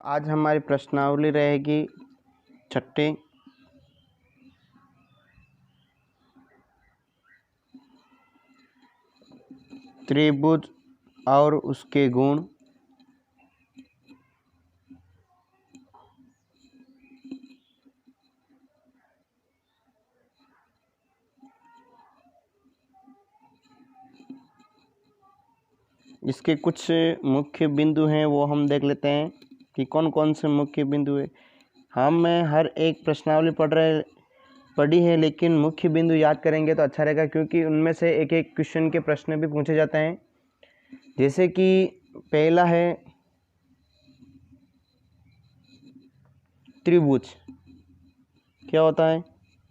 आज हमारी प्रश्नावली रहेगी छठी। त्रिभुज और उसके गुण। इसके कुछ मुख्य बिंदु हैं, वो हम देख लेते हैं कि कौन कौन से मुख्य बिंदु है। हम हर एक प्रश्नावली पढ़ी है, लेकिन मुख्य बिंदु याद करेंगे तो अच्छा रहेगा, क्योंकि उनमें से एक एक क्वेश्चन के प्रश्न भी पूछे जाते हैं। जैसे कि पहला है त्रिभुज। क्या होता है,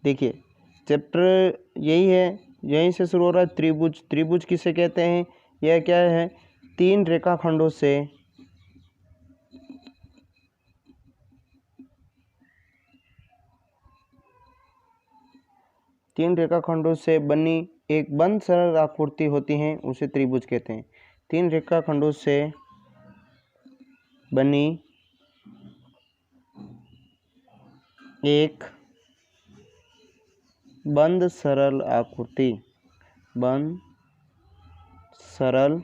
देखिए चैप्टर यही है, यहीं से शुरू हो रहा है। त्रिभुज, त्रिभुज किसे कहते हैं? यह क्या है? तीन रेखाखंडों से बनी एक बंद सरल आकृति होती है, उसे त्रिभुज कहते हैं। तीन रेखाखंडों से बनी एक बंद सरल आकृति, बंद सरल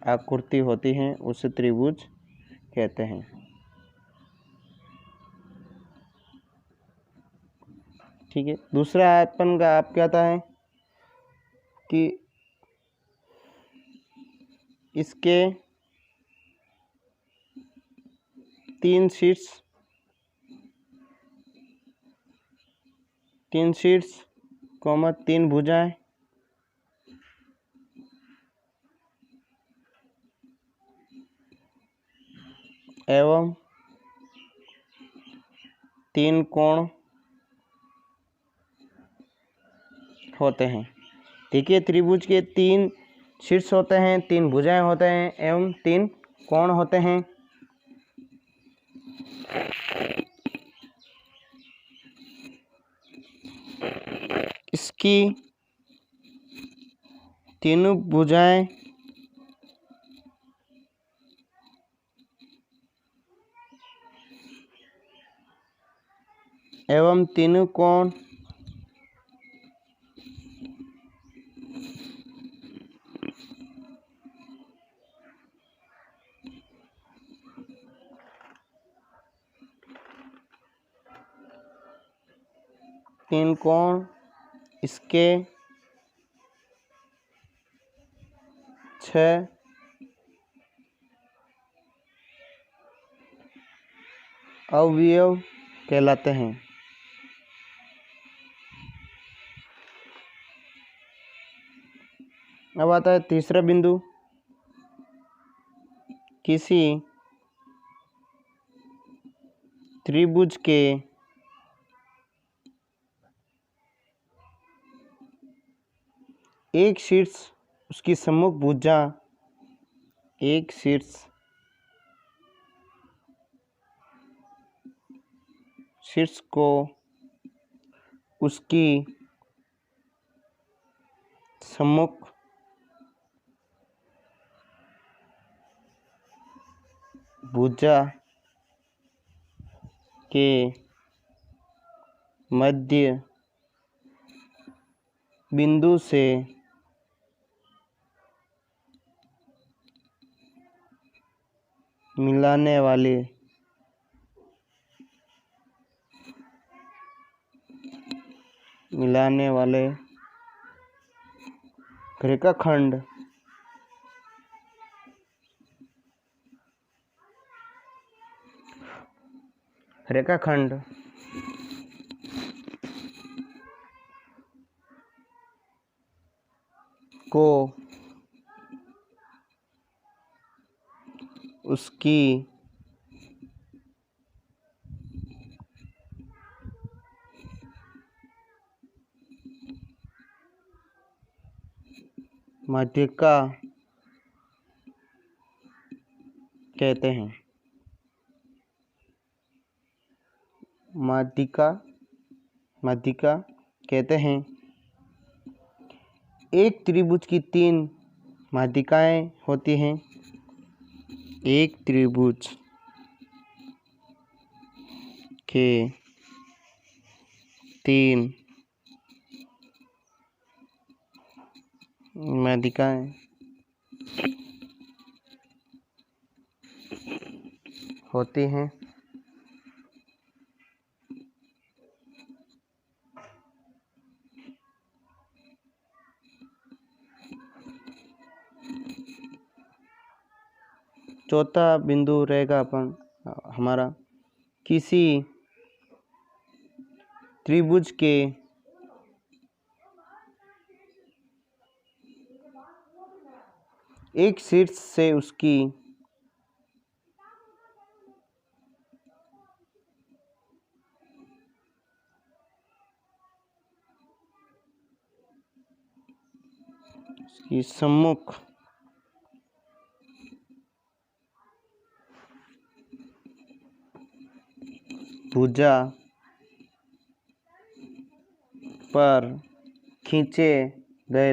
आकृति होती है, उसे त्रिभुज कहते हैं। ठीक है। दूसरा अपन का आप क्या आता है कि इसके तीन शीर्ष कॉमा तीन भुजाएं एवं तीन कोण होते हैं। देखिए, त्रिभुज के तीन शीर्ष होते हैं, तीन भुजाएं होते हैं एवं तीन कोण होते हैं। इसकी तीनों भुजाएं एवं तीनों कोण इसके 6 अवयव कहलाते हैं। अब आता है तीसरा बिंदु। किसी त्रिभुज के एक शीर्ष उसकी सम्मुख भुजा, एक शीर्ष को उसकी सम्मुख भुजा के मध्य बिंदु से मिलाने वाले रेखाखंड को उसकी माध्यिका कहते हैं। माध्यिका कहते हैं। एक त्रिभुज की तीन माध्यिकाएं होती हैं। एक त्रिभुज के 3 माध्यिकाएं होती हैं। चौथा बिंदु रहेगा अपन हमारा, किसी त्रिभुज के एक शीर्ष से उसकी सम्मुख भुजा पर खींचे गए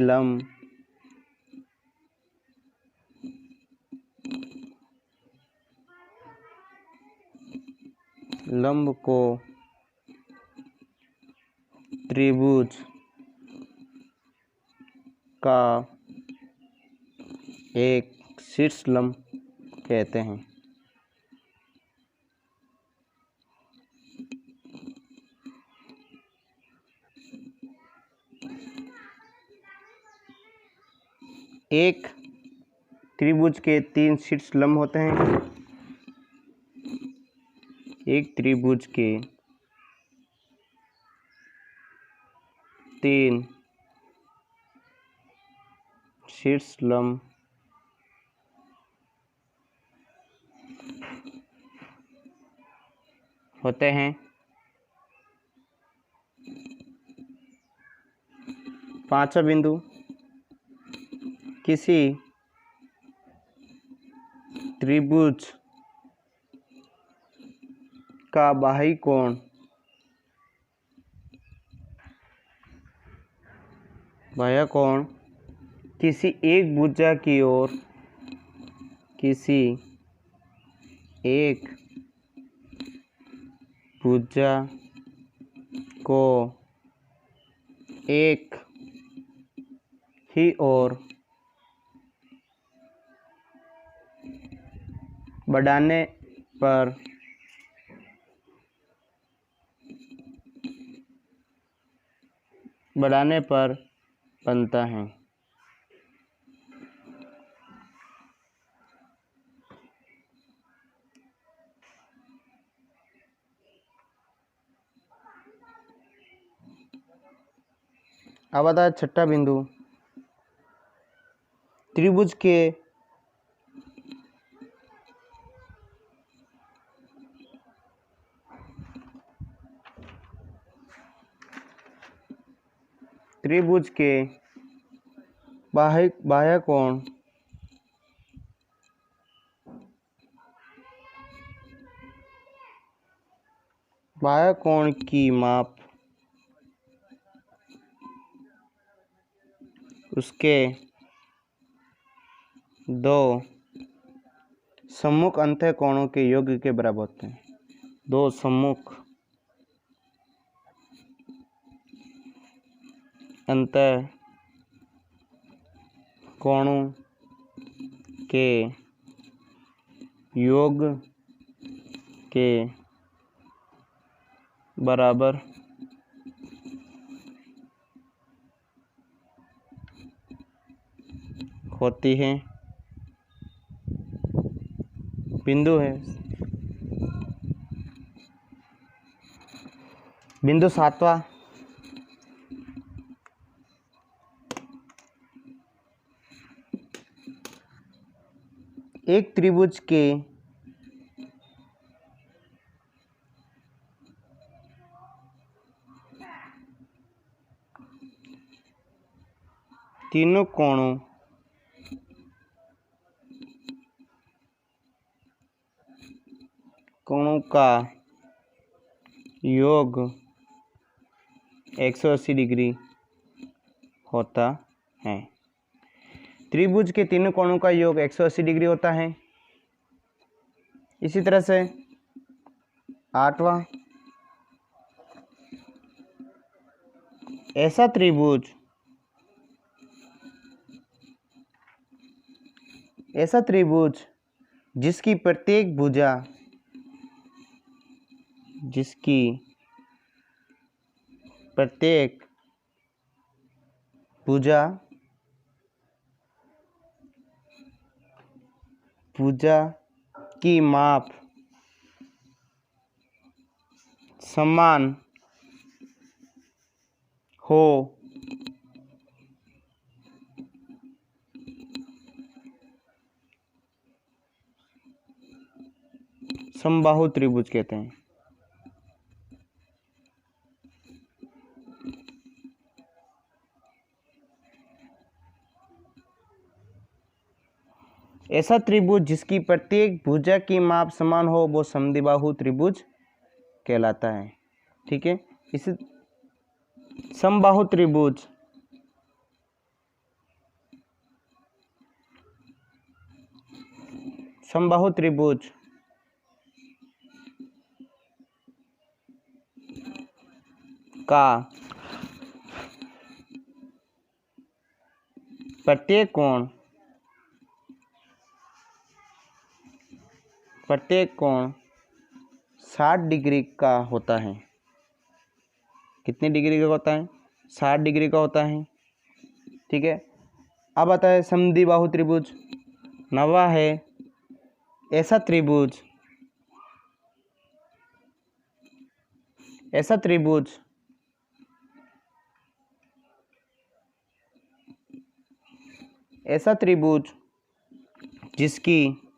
लंब को त्रिभुज का एक शीर्ष लंब कहते हैं। एक त्रिभुज के 3 शीर्ष लंब होते हैं। एक त्रिभुज के 3 शीर्ष लंब होते हैं। पांचवा बिंदु, किसी त्रिभुज का बाह्य कोण किसी एक भुजा की ओर, किसी एक भुजा को एक ही ओर बढ़ाने पर बनता है। अब आता है छठा बिंदु, त्रिभुज के बाह्य कोण की माप उसके 2 सम्मुख अंतःकोणों के योग के बराबर होते हैं। 2 सम्मुख अंतःकोणों के योग के बराबर होती है। बिंदु है बिंदु 7वां, एक त्रिभुज के तीनों कोणों का योग 180 डिग्री होता है। त्रिभुज के तीनों कोणों का योग 180 डिग्री होता है। इसी तरह से 8वां, ऐसा त्रिभुज जिसकी प्रत्येक भुजा की माप समान हो, समबाहु त्रिभुज कहते हैं। ऐसा त्रिभुज जिसकी प्रत्येक भुजा की माप समान हो वो समद्विबाहु त्रिभुज कहलाता है। ठीक है, इसी समबाहु त्रिभुज का प्रत्येक कोण 60 डिग्री का होता है। कितनी डिग्री का होता है? 60 डिग्री का होता है। ठीक है, अब आता है समद्विबाहु त्रिभुज। 9वां है ऐसा त्रिभुज जिसकी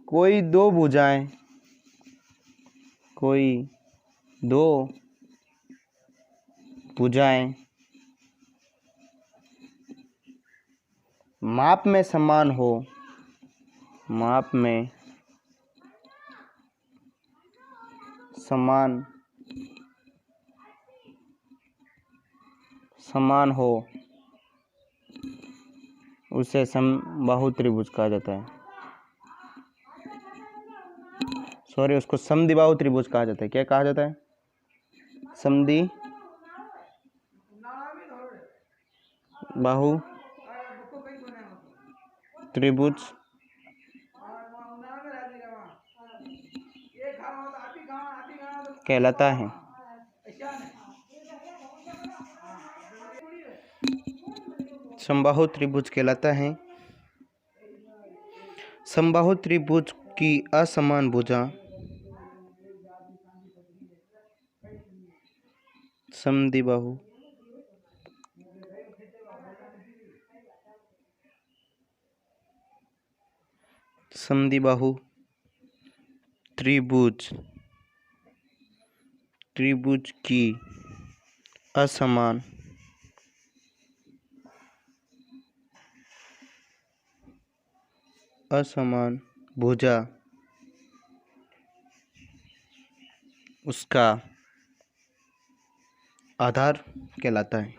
कोई दो भुजाएं माप में समान हो उसे समबाहु त्रिभुज कहा जाता है। सॉरी, उसको समद्विबाहु त्रिभुज कहा जाता है। क्या कहा जाता है? समद्विबाहु त्रिभुज कहलाता है। समबाहु त्रिभुज कहलाता है। समबाहु त्रिभुज की असमान भुजा समद्विबाहु त्रिभुज की असमान भुजा उसका आधार कहलाता है।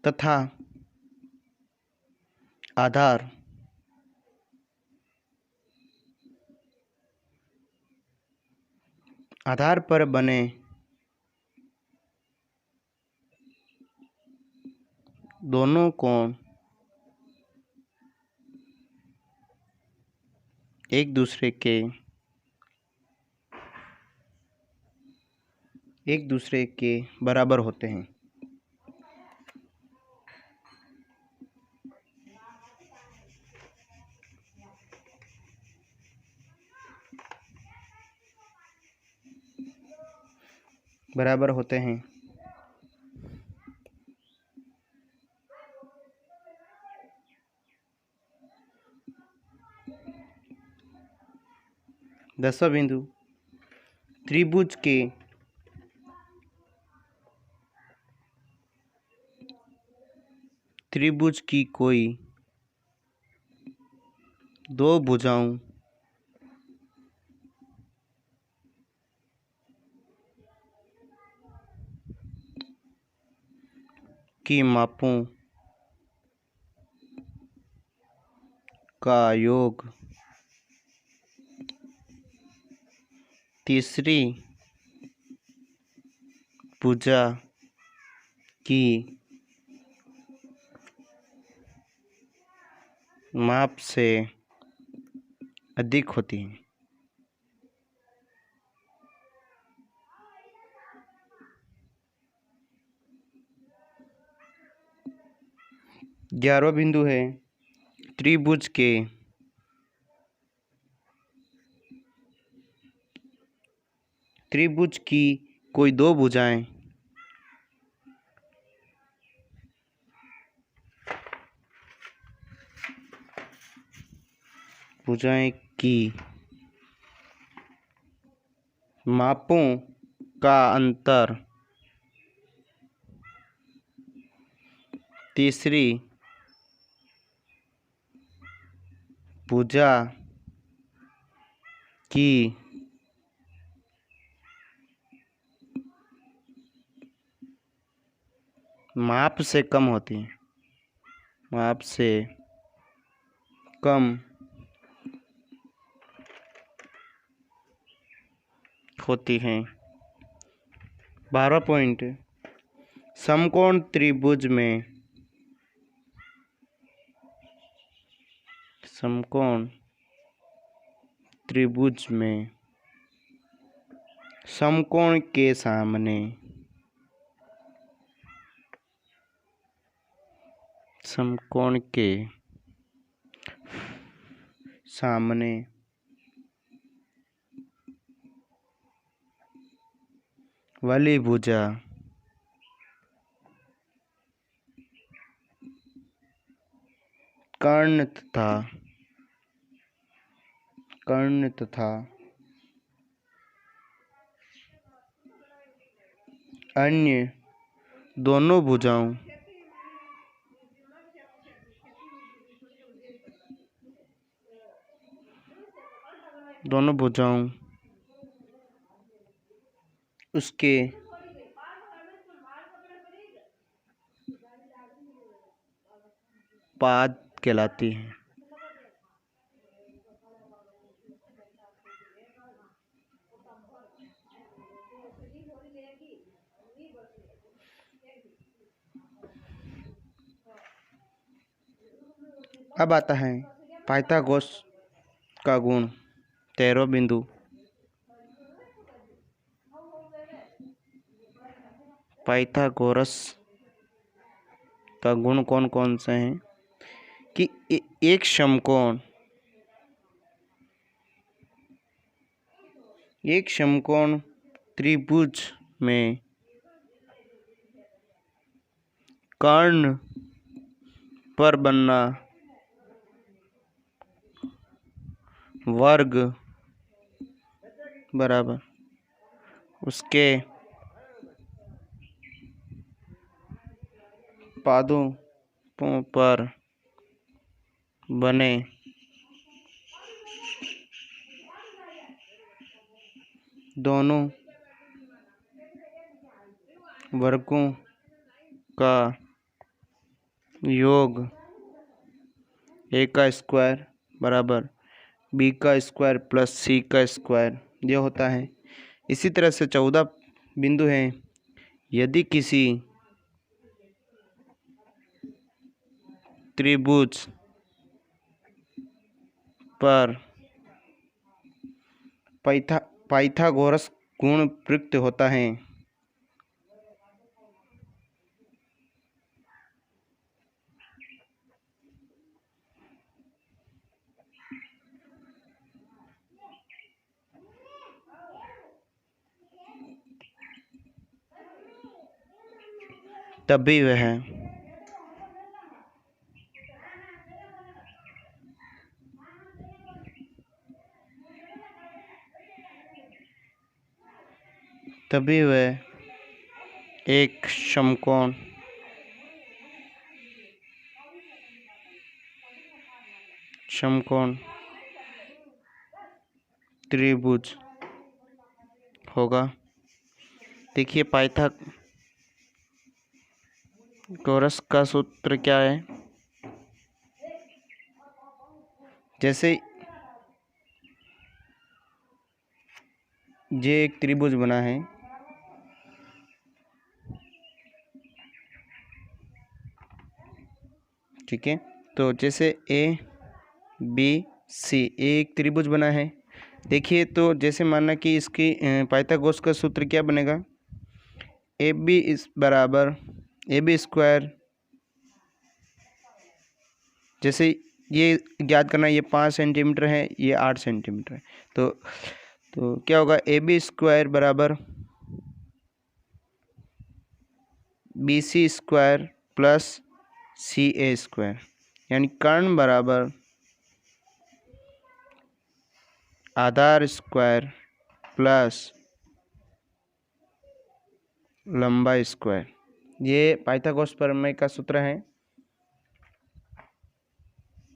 तथा आधार पर बने दोनों कोण एक दूसरे के बराबर होते हैं। बराबर होते हैं। 10वां बिंदु, त्रिभुज की कोई दो भुजाओं उसकी मापों का योग। तीसरी भुजा की माप से अधिक होती है। ग्यारहवां बिंदु है त्रिभुज की कोई दो भुजाएं की मापों का अंतर तीसरी भुजा की माप से कम होती है। माप से कम होती हैं। 12वां पॉइंट, समकोण त्रिभुज में समकोण के सामने वाली भुजा कर्ण तथा अन्य दोनों भुजाओं उसके पाद कहलाती हैं। अब आता है पाइथागोरस का गुण। 13वां बिंदु, पाइथागोरस का गुण कौन कौन से हैं कि एक समकोण त्रिभुज में कर्ण पर बनना वर्ग बराबर उसके पादों पर बने दोनों वर्गों का योग a का स्क्वायर बराबर b का स्क्वायर प्लस c का स्क्वायर यह होता है। इसी तरह से 14 बिंदु है, यदि किसी त्रिभुज पर पाइथागोरस गुण प्रयुक्त होता है तभी वह एक समकोण त्रिभुज होगा। देखिए कोरस का सूत्र क्या है? जैसे ये एक त्रिभुज बना है, ठीक है। तो जैसे ए बी सी एक त्रिभुज बना है। देखिए तो जैसे मानना कि इसकी पाइथागोरस का सूत्र क्या बनेगा, ए बी इस बराबर ए बी स्क्वायर, जैसे ये ज्ञात करना, ये 5 सेंटीमीटर है, ये 8 सेंटीमीटर है, तो क्या होगा, ए बी स्क्वायर बराबर बी सी स्क्वायर प्लस सी ए स्क्वायर, यानी कर्ण बराबर आधार स्क्वायर प्लस लंबाई स्क्वायर। ये पाइथागोरस प्रमेय का सूत्र है।